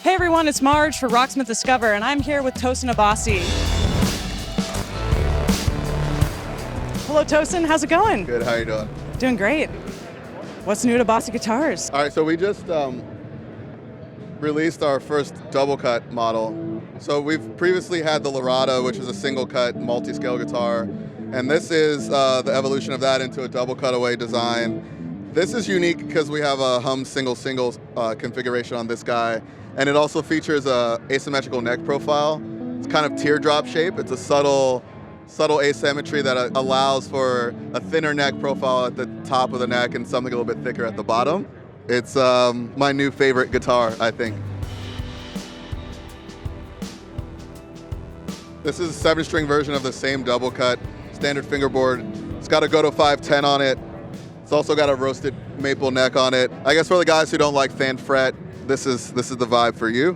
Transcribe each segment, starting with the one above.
Hey everyone, it's Marge for Rocksmith Discover, and I'm here with Tosin Abasi. Hello Tosin, how's it going? Good, how you doing? Doing great. What's new to Abasi Guitars? All right, so we just released our first double cut model. So we've previously had the Lorada, which is a single cut multi-scale guitar, and this is the evolution of that into a double cutaway design. This is unique because we have a hum single configuration on this guy, and it also features a asymmetrical neck profile. It's kind of teardrop shape. It's a subtle asymmetry that allows for a thinner neck profile at the top of the neck and something a little bit thicker at the bottom. It's my new favorite guitar, I think. This is a 7-string version of the same double cut, standard fingerboard. It's got a Goto 510 on it. It's also got a roasted maple neck on it. I guess for the guys who don't like fan fret, this is the vibe for you.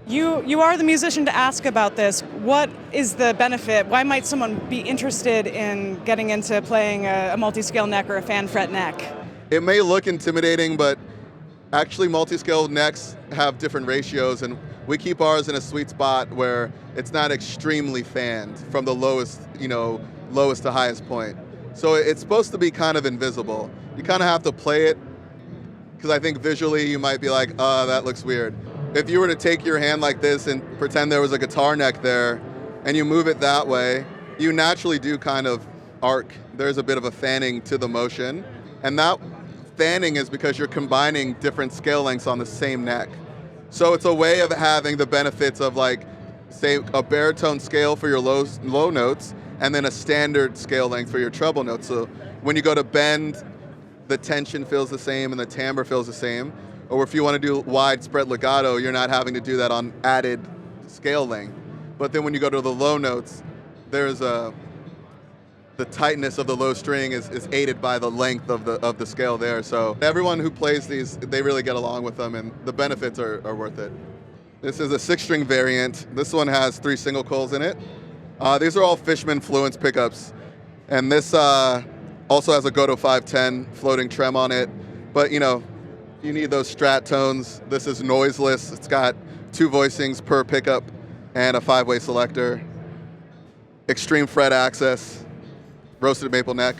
You are the musician to ask about this. What is the benefit? Why might someone be interested in getting into playing a multi-scale neck or a fan fret neck? It may look intimidating, but actually multi-scale necks have different ratios, and we keep ours in a sweet spot where it's not extremely fanned from the lowest to highest point. So it's supposed to be kind of invisible. You kind of have to play it, because I think visually you might be like, that looks weird. If you were to take your hand like this and pretend there was a guitar neck there, and you move it that way, you naturally do kind of arc. There's a bit of a fanning to the motion, and that fanning is because you're combining different scale lengths on the same neck. So it's a way of having the benefits of, like, say, a baritone scale for your low notes, and then a standard scale length for your treble notes. So when you go to bend, the tension feels the same and the timbre feels the same. Or if you want to do widespread legato, you're not having to do that on added scale length. But then when you go to the low notes, there's the tightness of the low string is aided by the length of the scale there. So everyone who plays these, they really get along with them, and the benefits are worth it. This is a 6-string variant. This one has 3 single coils in it. These are all Fishman Fluence pickups. And this also has a Goto 510 floating trem on it. But you need those strat tones. This is noiseless. It's got 2 voicings per pickup and a 5-way selector. Extreme fret access. Roasted maple neck.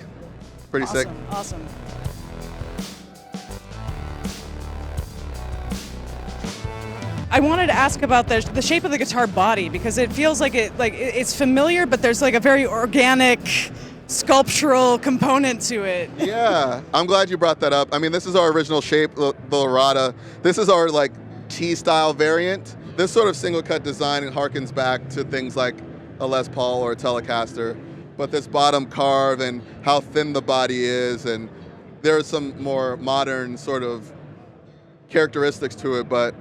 Pretty sick. Awesome. I wanted to ask about the shape of the guitar body, because it feels like it's familiar, but there's like a very organic, sculptural component to it. Yeah, I'm glad you brought that up. I mean, this is our original shape, the Lorada. This is our T-style variant. This sort of single cut design harkens back to things like a Les Paul or a Telecaster. But this bottom carve and how thin the body is, and there's some more modern sort of characteristics to it, but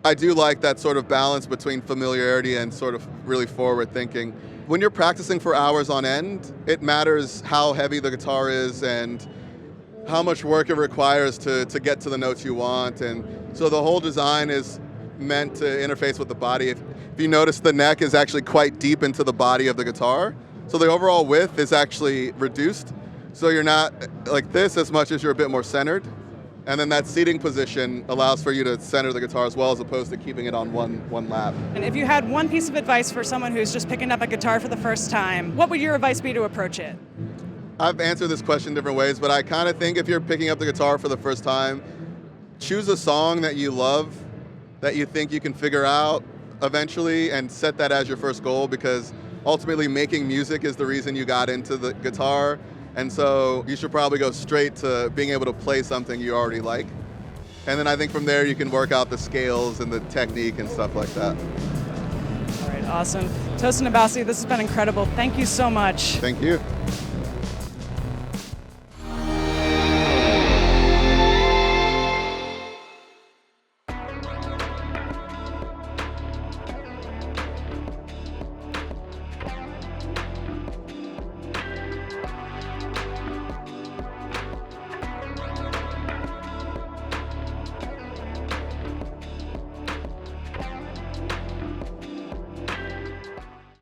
I do like that sort of balance between familiarity and sort of really forward thinking. When you're practicing for hours on end, it matters how heavy the guitar is and how much work it requires to get to the notes you want. And so the whole design is meant to interface with the body. If you notice, the neck is actually quite deep into the body of the guitar. So the overall width is actually reduced. So you're not like this as much as you're a bit more centered. And then that seating position allows for you to center the guitar as well, as opposed to keeping it on one lap. And if you had one piece of advice for someone who's just picking up a guitar for the first time, what would your advice be to approach it? I've answered this question different ways, but I kind of think if you're picking up the guitar for the first time, choose a song that you love, that you think you can figure out eventually, and set that as your first goal, because ultimately making music is the reason you got into the guitar. And so you should probably go straight to being able to play something you already like. And then I think from there you can work out the scales and the technique and stuff like that. All right, awesome. Tosin Abasi, this has been incredible. Thank you so much. Thank you.